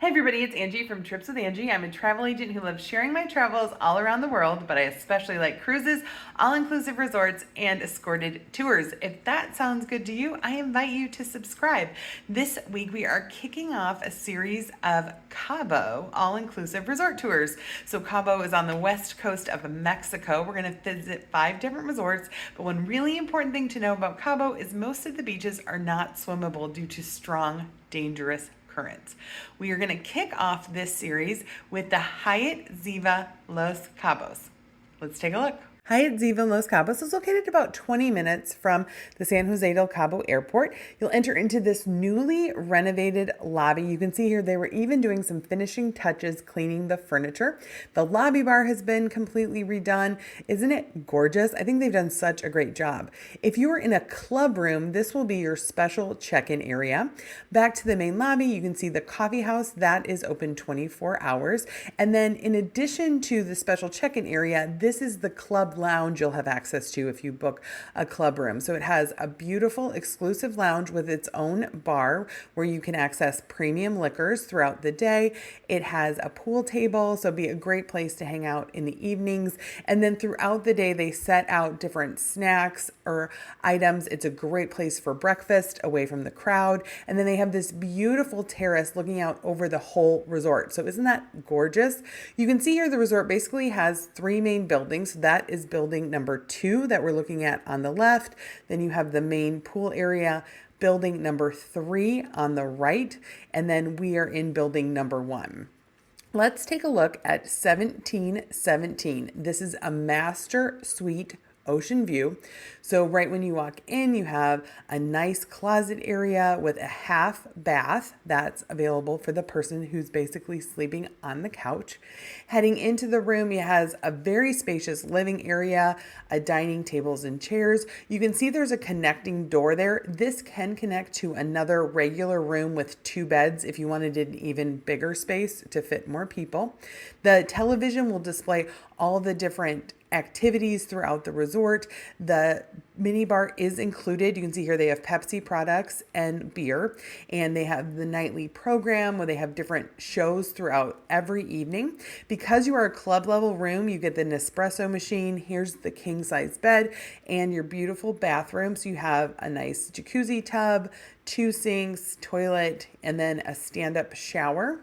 Hey everybody, it's Angie from Trips with Angie. I'm a travel agent who loves sharing my travels all around the world, but I especially like cruises, all-inclusive resorts, and escorted tours. If that sounds good to you, I invite you to subscribe. This week we are kicking off a series of Cabo all-inclusive resort tours. So Cabo is on the west coast of Mexico. We're going to visit 5 different resorts, but one really important thing to know about Cabo is most of the beaches are not swimmable due to strong, dangerous currents. We are going to kick off this series with the Hyatt Ziva Los Cabos. Let's take a look. Hyatt Ziva Los Cabos is located about 20 minutes from the San Jose del Cabo airport. You'll enter into this newly renovated lobby. You can see here they were even doing some finishing touches, cleaning the furniture. The lobby bar has been completely redone. Isn't it gorgeous? I think they've done such a great job. If you are in a club room, this will be your special check-in area. Back to the main lobby, you can see the coffee house that is open 24 hours. And then in addition to the special check-in area, this is the club lounge you'll have access to if you book a club room. So it has a beautiful exclusive lounge with its own bar where you can access premium liquors throughout the day. It has a pool table, so it'd be a great place to hang out in the evenings. And then throughout the day, they set out different snacks or items. It's a great place for breakfast away from the crowd. And then they have this beautiful terrace looking out over the whole resort. So isn't that gorgeous? You can see here the resort basically has 3 main buildings. So that is building number 2 that we're looking at on the left. Then you have the main pool area, building number 3 on the right, and then we are in building number 1. Let's take a look at 1717. This is a master suite ocean view. So right when you walk in, you have a nice closet area with a half bath that's available for the person who's basically sleeping on the couch. Heading into the room, it has a very spacious living area, a dining tables and chairs. You can see there's a connecting door there. This can connect to another regular room with 2 beds if you wanted an even bigger space to fit more people. The television will display all the different activities throughout the resort. The mini bar is included. You can see here they have Pepsi products and beer, and they have the nightly program where they have different shows throughout every evening. Because you are a club level room, you get the Nespresso machine. Here's the king size bed and your beautiful bathroom. So you have a nice jacuzzi tub, 2 sinks, toilet, and then a stand-up shower.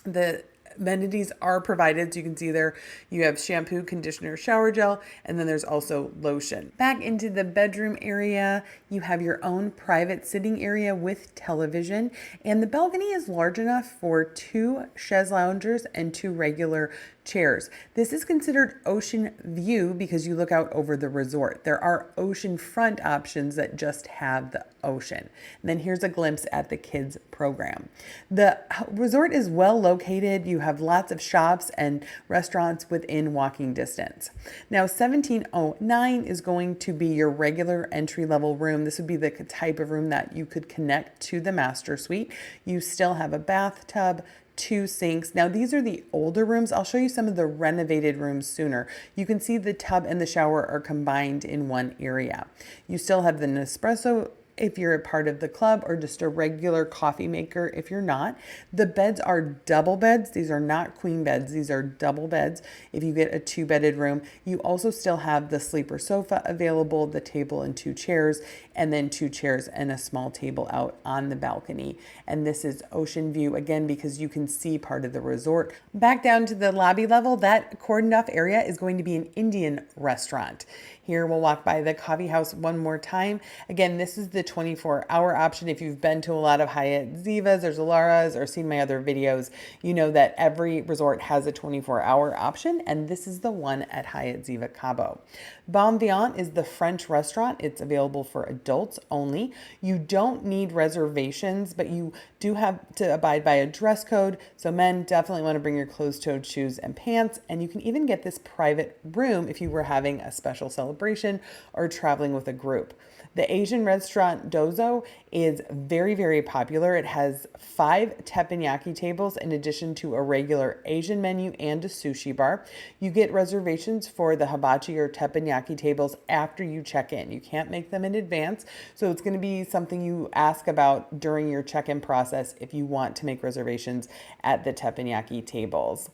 The amenities are provided. So you can see there you have shampoo, conditioner, shower gel, and then there's also lotion. Back into the bedroom area, you have your own private sitting area with television, and the balcony is large enough for 2 chaise loungers and 2 regular chairs. This is considered ocean view because you look out over the resort. There are ocean front options that just have the ocean. And then here's a glimpse at the kids program. The resort is well located. You have lots of shops and restaurants within walking distance. Now 1709 is going to be your regular entry level room. This would be the type of room that you could connect to the master suite. You still have a bathtub, 2 sinks. Now these are the older rooms. I'll show you some of the renovated rooms sooner. You can see the tub and the shower are combined in one area. You still have the Nespresso if you're a part of the club, or just a regular coffee maker if you're not. The beds are double beds. These are not queen beds. These are double beds if you get a 2-bedded room. You also still have the sleeper sofa available, the table and 2 chairs, and then 2 chairs and a small table out on the balcony. And this is ocean view again because you can see part of the resort. Back down to the lobby level, that cordoned off area is going to be an Indian restaurant. Here we'll walk by the coffee house one more time. Again, this is the 24-hour option. If you've been to a lot of Hyatt Zivas or Zolaras or seen my other videos, you know that every resort has a 24-hour option, and this is the one at Hyatt Ziva Cabo. Bon Vivant is the French restaurant. It's available for adults only. You don't need reservations, but you do have to abide by a dress code. So men definitely want to bring your closed-toed shoes and pants, and you can even get this private room if you were having a special celebration or traveling with a group. The Asian restaurant restaurant Dozo is very, very popular. It has 5 teppanyaki tables in addition to a regular Asian menu and a sushi bar. You get reservations for the hibachi or teppanyaki tables after you check in. You can't make them in advance, so it's going to be something you ask about during your check-in process if you want to make reservations at the teppanyaki tables.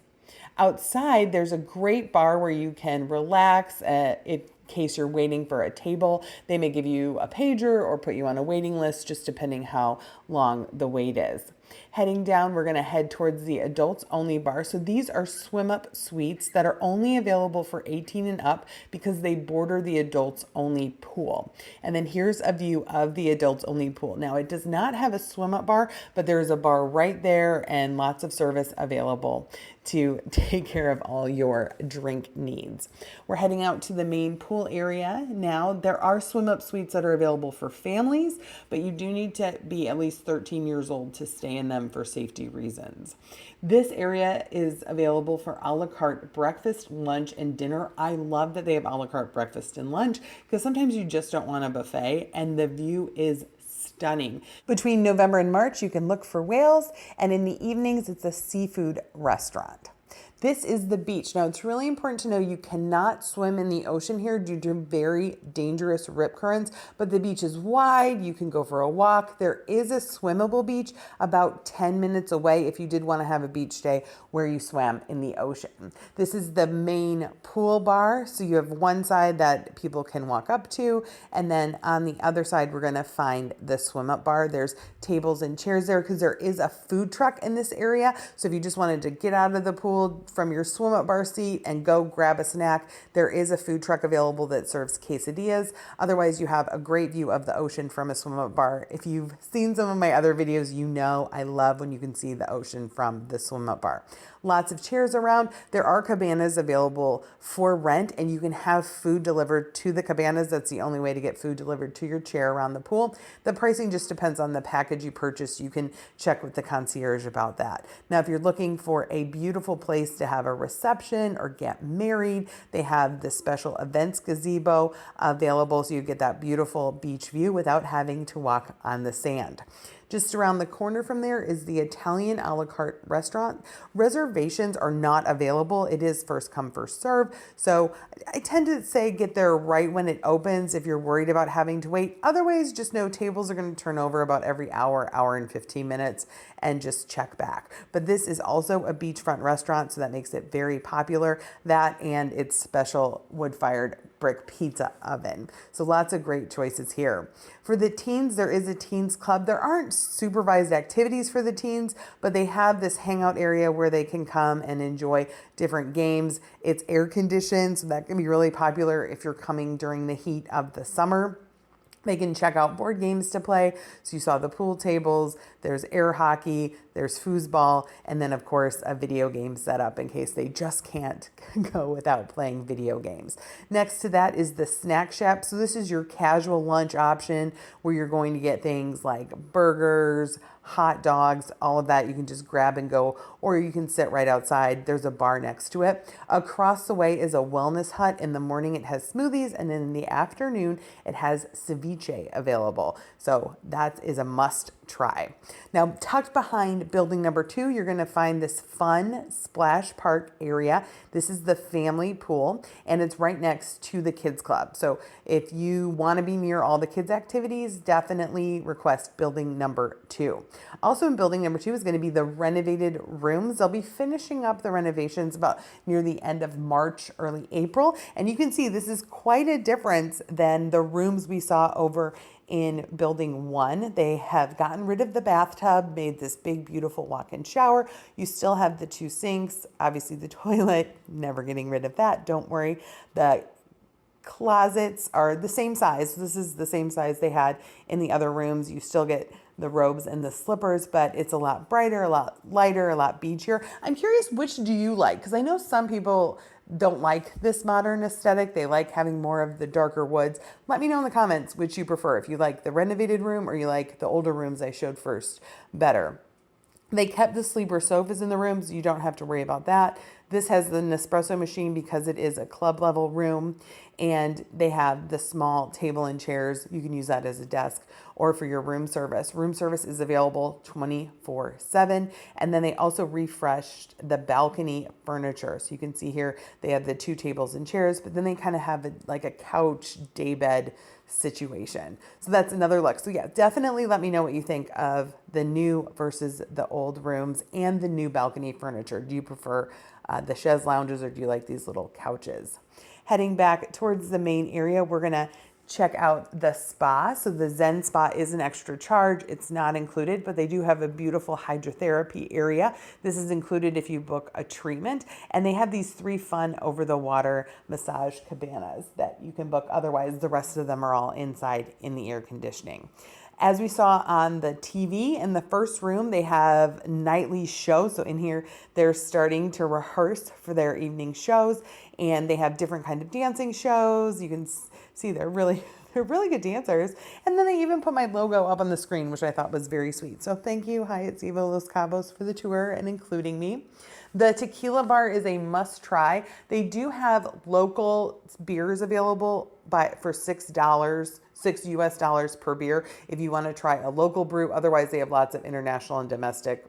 Outside, there's a great bar where you can relax in case you're waiting for a table. They may give you a pager or put you on a waiting list, just depending how long the wait is. Heading down, we're going to head towards the adults only bar. So these are swim up suites that are only available for 18 and up because they border the adults only pool. And then here's a view of the adults only pool. Now it does not have a swim up bar, but there is a bar right there and lots of service available to take care of all your drink needs. We're heading out to the main pool area now. There are swim up suites that are available for families, but you do need to be at least 13 years old to stay in them for safety reasons. This area is available for a la carte breakfast, lunch, and dinner. I love that they have a la carte breakfast and lunch because sometimes you just don't want a buffet, and the view is stunning. Between November and March, you can look for whales, and in the evenings, it's a seafood restaurant. This is the beach. Now, it's really important to know you cannot swim in the ocean here due to very dangerous rip currents, but the beach is wide. You can go for a walk. There is a swimmable beach about 10 minutes away if you did want to have a beach day where you swam in the ocean. This is the main pool bar. So you have one side that people can walk up to, and then on the other side, we're going to find the swim up bar. There's tables and chairs there because there is a food truck in this area. So if you just wanted to get out of the pool from your swim up bar seat and go grab a snack, there is a food truck available that serves quesadillas. Otherwise, you have a great view of the ocean from a swim up bar. If you've seen some of my other videos, you know I love when you can see the ocean from the swim up bar. Lots of chairs around. There are cabanas available for rent, and you can have food delivered to the cabanas. That's the only way to get food delivered to your chair around the pool. The pricing just depends on the package you purchase. You can check with the concierge about that. Now, if you're looking for a beautiful place to have a reception or get married, they have the special events gazebo available, so you get that beautiful beach view without having to walk on the sand. Just around the corner from there is the Italian a la carte restaurant. Reservations are not available. It is first come, first serve. So I tend to say get there right when it opens if you're worried about having to wait. Otherwise, just know tables are going to turn over about every hour, hour and 15 minutes, and just check back. But this is also a beachfront restaurant, so that makes it very popular. That and its special wood-fired brick pizza oven. So lots of great choices here. For the teens, there is a teens club. There aren't supervised activities for the teens, but they have this hangout area where they can come and enjoy different games. It's air conditioned, so that can be really popular if you're coming during the heat of the summer. They can check out board games to play. So you saw the pool tables, there's air hockey, there's foosball, and then of course a video game setup in case they just can't go without playing video games. Next to that is the snack shack. So this is your casual lunch option where you're going to get things like burgers, hot dogs, all of that. You can just grab and go, or you can sit right outside. There's a bar next to it. Across the way is a wellness hut. In the morning, it has smoothies, and then in the afternoon, it has ceviche available. So that is a must try. Now, tucked behind building number 2, you're going to find this fun splash park area. This is the family pool, and it's right next to the kids club. So if you want to be near all the kids activities, definitely request building number 2. Also in building number 2 is going to be the renovated rooms. They'll be finishing up the renovations about near the end of March, early April. And you can see this is quite a difference than the rooms we saw over in building 1. They have gotten rid of the bathtub, made this big, beautiful walk-in shower. You still have the 2 sinks, obviously the toilet, never getting rid of that. Don't worry. The closets are the same size. This is the same size they had in the other rooms. You still get the robes and the slippers, but it's a lot brighter, a lot lighter, a lot beachier. I'm curious, which do you like? Because I know some people don't like this modern aesthetic. They like having more of the darker woods. Let me know in the comments which you prefer. If you like the renovated room or you like the older rooms I showed first better. They kept the sleeper sofas in the rooms. You don't have to worry about that. This has the Nespresso machine because it is a club level room, and they have the small table and chairs. You can use that as a desk or for your room service. Room service is available 24/7. And then they also refreshed the balcony furniture. So you can see here they have the 2 tables and chairs, but then they kind of have like a couch daybed situation. So that's another look. So yeah, definitely let me know what you think of the new versus the old rooms and the new balcony furniture. Do you prefer the chaise lounges, or do you like these little couches? Heading back towards the main area, we're gonna check out the spa. So the Zen spa is an extra charge. It's not included, but they do have a beautiful hydrotherapy area. This is included if you book a treatment. And they have these 3 fun over the water massage cabanas that you can book. Otherwise, the rest of them are all inside in the air conditioning. As we saw on the TV in the first room, they have nightly shows. So in here, they're starting to rehearse for their evening shows, and they have different kind of dancing shows. You can see they're really good dancers. And then they even put my logo up on the screen, which I thought was very sweet. So thank you, Hyatt Ziva Los Cabos, for the tour and including me. The tequila bar is a must try. They do have local beers available for $6, $6 per beer if you want to try a local brew. Otherwise, they have lots of international and domestic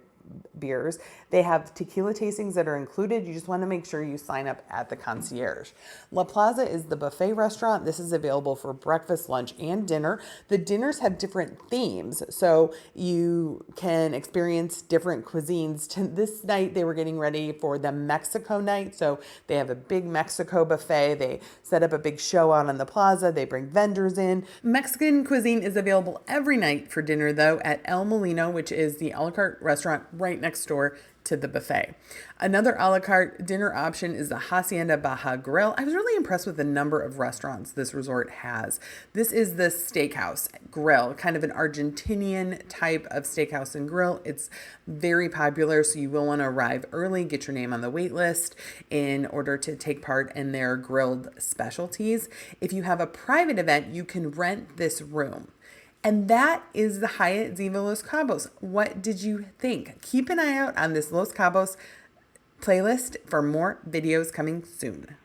beers. They have tequila tastings that are included. You just want to make sure you sign up at the concierge. La Plaza is the buffet restaurant. This is available for breakfast, lunch, and dinner. The dinners have different themes, so you can experience different cuisines. This night, they were getting ready for the Mexico night, so they have a big Mexico buffet. They set up a big show out on the plaza. They bring vendors in. Mexican cuisine is available every night for dinner, though, at El Molino, which is the a la carte restaurant right next door to the buffet. Another a la carte dinner option is the Hacienda Baja Grill. I was really impressed with the number of restaurants this resort has. This is the steakhouse grill, kind of an Argentinian type of steakhouse and grill. It's very popular, so you will want to arrive early, get your name on the wait list in order to take part in their grilled specialties. If you have a private event, you can rent this room. And that is the Hyatt Ziva Los Cabos. What did you think? Keep an eye out on this Los Cabos playlist for more videos coming soon.